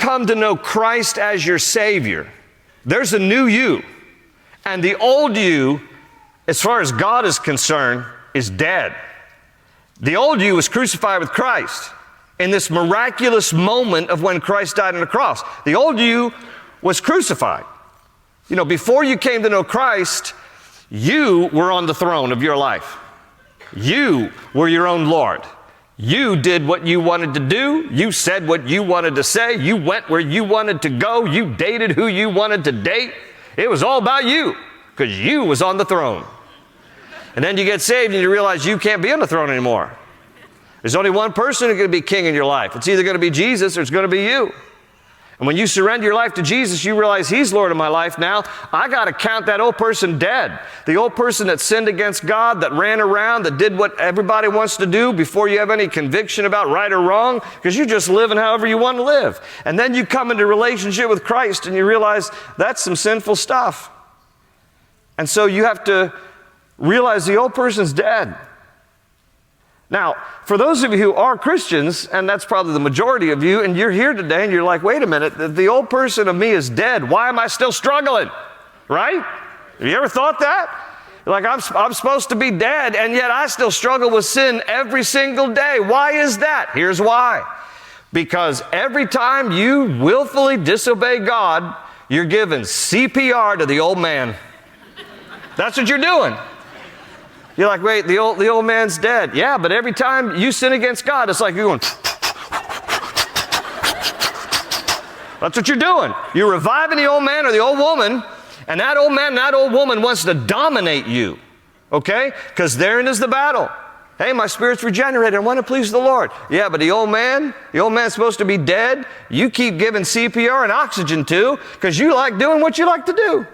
come to know Christ as your Savior, there's a new you. And the old you, as far as God is concerned, is dead. The old you was crucified with Christ in this miraculous moment of when Christ died on the cross. The old you was crucified. You know, before you came to know Christ, you were on the throne of your life. You were your own Lord. You did what you wanted to do. You said what you wanted to say. You went where you wanted to go. You dated who you wanted to date. It was all about you because you was on the throne. And then you get saved and you realize you can't be on the throne anymore. There's only one person who's going to be king in your life. It's either going to be Jesus or it's going to be you. And when you surrender your life to Jesus, you realize He's Lord of my life now. I got to count that old person dead. The old person that sinned against God, that ran around, that did what everybody wants to do before you have any conviction about right or wrong, because you're just living however you want to live. And then you come into relationship with Christ and you realize that's some sinful stuff. And so you have to realize the old person's dead. Now, for those of you who are Christians, and that's probably the majority of you, and you're here today and you're like, wait a minute, the old person of me is dead. Why am I still struggling? Right? Have you ever thought that? Like, I'm supposed to be dead, and yet I still struggle with sin every single day. Why is that? Here's why. Because every time you willfully disobey God, you're giving CPR to the old man. That's what you're doing. You're like, wait, the old man's dead. Yeah, but every time you sin against God, it's like you're going. That's what you're doing. You're reviving the old man or the old woman, and that old man and that old woman wants to dominate you, okay? Because therein is the battle. Hey, my spirit's regenerated. I want to please the Lord. Yeah, but the old man's supposed to be dead. You keep giving CPR and oxygen to because you like doing what you like to do.